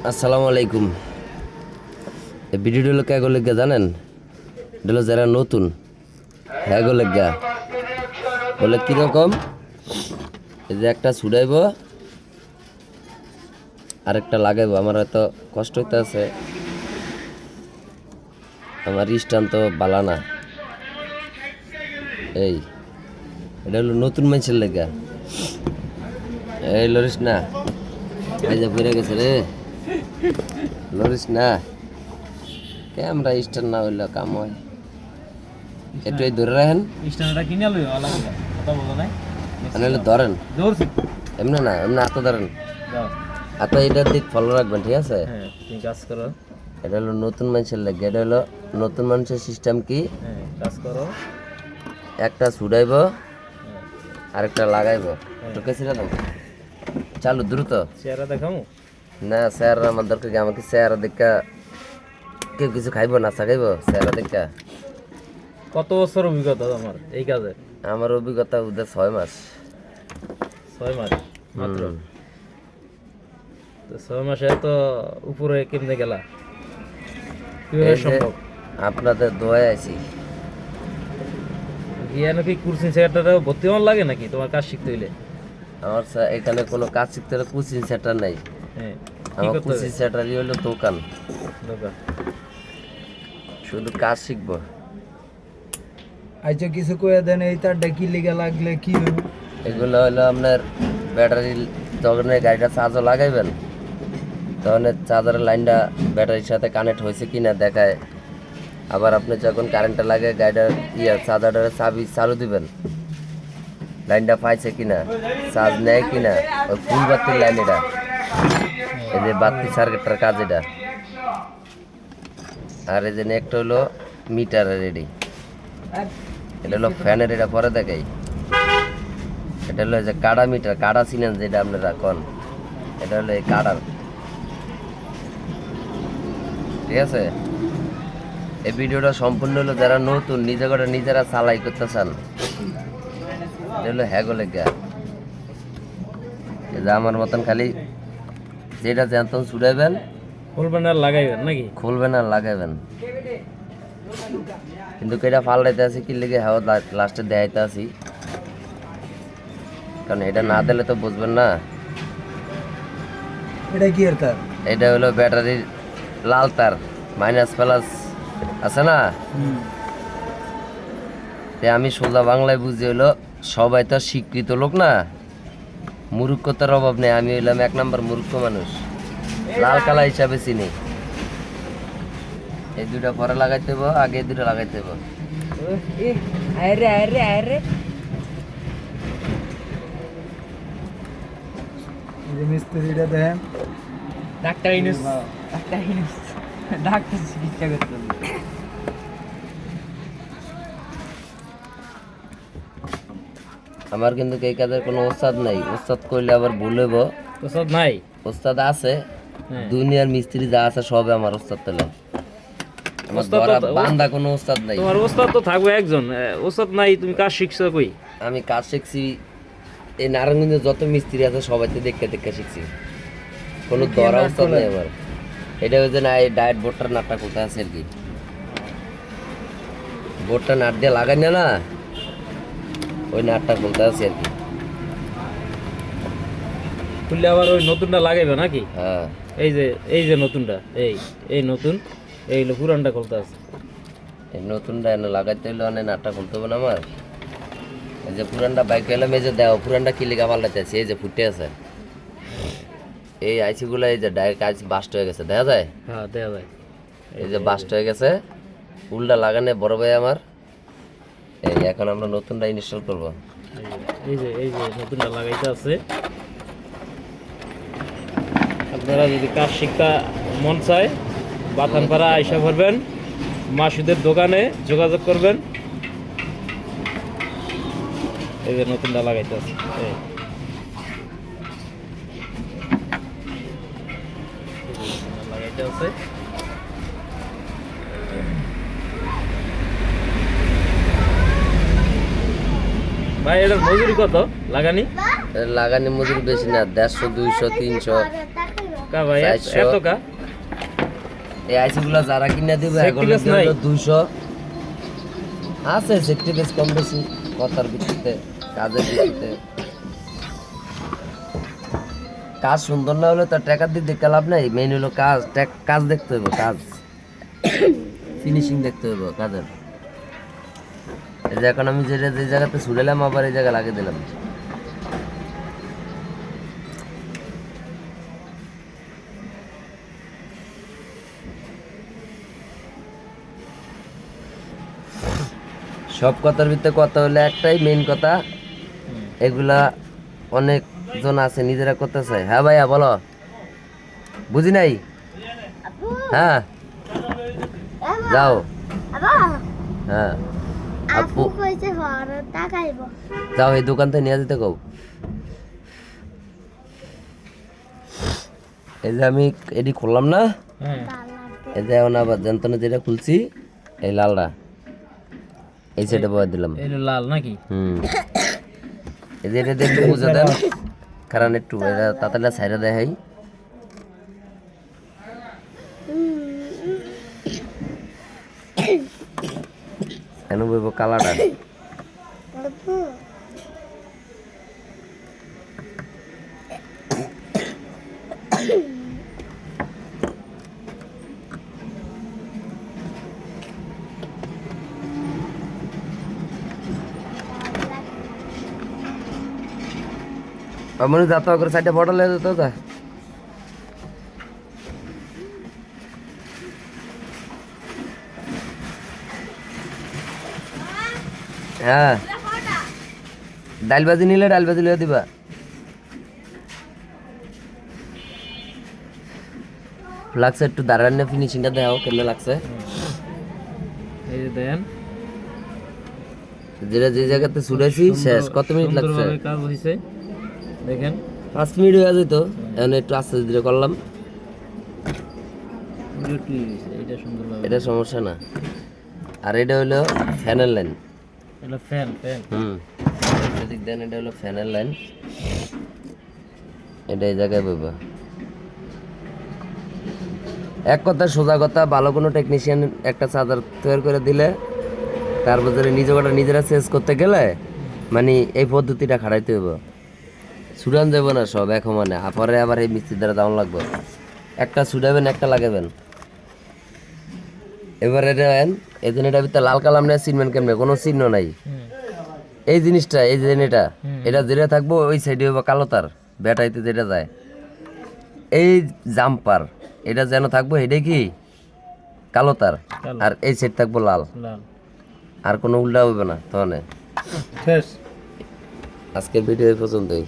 আসসালামু আলাইকুম। এই ভিডিওটা হলো কে গো জানেন? এটা হলো যারা নতুন হ্যাঁ গো লেগা বলে কীরকম, এই যে একটা ছুড়াইব আরেকটা লাগাইব। আমার হয়তো কষ্ট হইতে আছে, আমার স্টান তো বালা না। এই এটা হলো নতুন মানুষের লেগা। এই লরিস না, এই যে পড়ে গেছে রে, লরিস না। ক্যামেরা স্টার না হইলে কাম হয়, একটু ধরে রাখেন। স্ট্যান্ডটা কিনে লই আলাদা কথা বলো নাই নাহলে ধরেন, দৌড়ছি এমনি না, এমনি হাতে ধরেন। দাও হাতে এটার দিক ফলো রাখবেন, ঠিক আছে? হ্যাঁ তুমি কাজ করো। এটা হলো নতুন মানুষের লাগে। এটা হলো নতুন মানুষের সিস্টেম কি, হ্যাঁ কাজ করো। একটা ছুড়াইব হ্যাঁ আরেকটা লাগাইব। একটু কেসে দাও, চালু দ্রুত। চেহারা দেখামু না স্যার আমার দরকার কি? আমাকে স্যার দেখা কেউ কিছু খাইব না, খাইব স্যার দেখা? কত বছর অভিজ্ঞতা তোমার এই কাজে? আমার অভিজ্ঞতা ওদের 6 মাস। 6 মাস মাত্র? তো 6 মাসে তো উপরে কেমনে গেলা, কিভাবে এই যে সম্ভব? আপনাদের দোয়ায় আছি। গিয়ে নাকি কোচিং সেন্টারে ভর্তি হওয়ার লাগে নাকি তোমার কাজ শিখতে হইলে? আমার এখানে কোনো কাজ শিখতে হলে কোচিং সেন্টার নাই। হ্যাঁ কি আমার করতে কোচিং সেন্টারই হলো দোকান, হবে? শুধু কাজ শিখবো। আচ্ছা কিছু কয়ে দেন এই তারটা কি লিগা লাগলে কি হবে? এগুলো হলো আপনার ব্যাটারি, যখন এই গাড়িটা চার্জও লাগাইবেন তখন চার্জারের লাইনটা ব্যাটারির সাথে কানেক্ট হয়েছে কিনা দেখায়। আবার আপনি যখন কারেন্টটা লাগে গাড়িটার চার্জারের চাবি চালু দিবেন, লাইনটা পাইছে কিনা, চার্জ নেয় কিনা। ওই ফুল বাতির লাইন এটা, এই যে বাতি সার্কিটটার কাজ এটা। আর এই যে একটা হলো মিটারের রেডি, এটা হলো ফ্যানের, এটা পরে দেখাই। এটা হলো যে কাড়া মিটার, কাড়া চিনেন যেটা আপনারা কন, এটা হলো এই কাড়ার, ঠিক আছে? এই ভিডিওটা সম্পূর্ণ হলো যারা নতুন নিজে করে নিজেরা চালাই করতে চান, এটা হলো হ্যাগো লেগা। এই যে আমার মতন খালি যেটা জানতেন ছুড়াইবেন, খুলবেন আর লাগাইবেন নাকি? খুলবেন আর লাগাইবেন। কিন্তু এটা পাল্টাইতে আছি কি লেগে, হ্যাঁ লাস্টে দেখাইতে আছি, কারণ এটা না দিলে তো বুঝবেন না। এটা কি এর তার? এটা হলো ব্যাটারির লাল তার, মাইনাস প্লাস আছে না। তাই আমি সোজা বাংলায় বুঝি হলো, সবাই তো শিক্ষিত লোক না, মূর্খতার অভাব নেই। আমি হইলাম 1 নম্বর মূর্খ মানুষ, লাল কালা হিসাবে চিনি। এই দুটা পরে লাগাইতে হবো, আগে এই দুটো লাগাইতে হবো। আরে আরে আরে এই মিস্ত্রিটা দেখেন, ডাক্তার ইনুস ডাক্তার চিকিৎসা করতে হবে। আমার কিন্তু এই কাজের কোনো ওস্তাদ নাই। ওস্তাদ করলে আবার ভুল হইব। তো সব নাই? ওস্তাদ আছে, হ্যাঁ। দুনিয়ার মিস্ত্রি যা আছে সবে আমার ওস্তাদ তেলে। আমার ওস্তাদ ধরা তো- বান্দা কোনো ওস্তাদ নাই। তোমার ওস্তাদ তো থাকবে একজন, ওস্তাদ নাই, তুমি কাজ শিখছো কই? আমি কাজ শিখছি এই নারায়ণগঞ্জে যত মিস্ত্রি আছে সবাইতে দেখে দেখে শিখছি, কোনো ধরা ওস্তাদ নেই আমার। এটা হচ্ছে না, এই ডায়েট বোর্ডটার নাটটা কোথায় আছে আর কি, বোর্ডটা নাট দিয়ে লাগাই না, ওই নাটটা বলতে আছে আর কি। খুললে আবার ওই নতুনটা লাগাইবে নাকি? হ্যাঁ, এই যে নতুনটা, এই নতুন, এই হলো পুরানটা খুলতে আছে। এই নতুনটা এনে লাগাইতে হলে অনেক নাটটা খুলতে হবে না আমার। এই যে পুরানটা বাইক এলাম, এই যে দেও পুরানটা কি লিখা পাল্টাতে আছে, এই যে ফুটে আছে এই আইসিগুলো, এই যে ডাইরেক্ট আইসি বাস্ট হয়ে গেছে, দেখা যায়। হ্যাঁ দেওয়া যায়। এই যে বাস্ট হয়ে গেছে, উল্টা লাগানে বড় ভাই আমার। এই এখন আমরা নতুনটা ইনস্টল করব। এই যে নতুনটা লাগাইতে আছে। আপনারা যদি কাজ শিক্ষা মন চায়, বাথানপাড়া আইসা করবেন, মাসুদের দোকানে যোগাযোগ করবেন। এই যে নতুনটা লাগাইতে আছে, এই নতুনটা লাগাইতে আছে। ভাই এটার মজুরি কত লাগানি? লাগানি মজুরি বেশি না, 150, 200, 300। কা ভাই 400 এত কা এই আইসিগুলো যারা কিনে দিবে Safety এখন base নাই? 200 আছে সেফটি বেস কম বেশি কথার ভিত্তিতে কাজের ভিত্তিতে কাজ সুন্দর না হলে তো টাকা দিয়ে দেখতে লাভ নাই মেইন হলো কাজ কাজ দেখতে হবে কাজ ফিনিশিং দেখতে হবে কাজের এই যে এখন আমি যে জায়গাতে ছুড়েলাম আবার এই জায়গা লাগিয়ে দিলাম সব কথার ভিতরে কথা হলো একটাই মেইন কথা এগুলা অনেক জন আছে নিজেরা করতে চায় হ্যাঁ ভাইয়া বলো বুঝি নাই হ্যাঁ যাও হ্যাঁ আপু যাও এই দোকান থেকে নিয়ে যেতে কও এই যে আমি এডি খুললাম না হ্যাঁ এই যে এখন আবার যন্ত্রণা যেটা খুলছি এই লালটা এই সাইডে বয়ে দিলাম এটা লাল নাকি এই যে এটা দেখতে বুঝে দেন কারণ একটু এটা তাড়াতাড়ি সাইডে দেখাই কেন বলবো কালাটা মনে যাতা করে সাইডে ফটো লেগে যেত তা হ্যাঁ ডাল ভাজি নিলে ডাল ভাজি লিয়ে দিবা লাগছে একটু দাঁড়ান ফিনিশিংটা দেখাও কেমন লাগছে এই যে দেন যেটা যে জায়গাতে ছুড়েছি শেষ কত মিনিট লাগছে সুন্দরভাবে কাজ হইছে দেখেন 5 মিনিট হয়ে যেত এখন একটু আস্তে ধীরে করলাম এটা সুন্দরভাবে এটা সমস্যা না আর এটা হলো ফ্যানের লাইন এটা ফ্যান এদিক দেন এটা হলো ফ্যানের লাইন এটা এই জায়গায় বইবা এক কথা সোজা কথা ভালো কোনো টেকনিশিয়ান একটা চার্জার তৈরি করে দিলে তার ভিতরে নিজেরা চেঞ্জ করতে গেলে মানে এই পদ্ধতিটা খাটাইতে হবে ছুটান যাবো না সব এক মানে পরে আবার এই মিস্ত্রির দ্বারা দাম লাগবে একটা ছুটাবেন একটা লাগাবেন এবারে দেন এই জিনিসটার ভিতরে লাল কালাম নেই চিনবেন কেমনে কোনো চিহ্ন নাই এই জিনিসটা এই যে এটা যেটা থাকবো ওই সাইডে হইব কালো তার ব্যাটারিতে যেটা যায় এই জাম্পার এটা যেন থাকবো এটাই কি কালো তার আর এই সাইড থাকবো লাল লাল আর কোনো উল্টা হইবে না তখন শেষ আজকের ভিডিও এই পর্যন্তই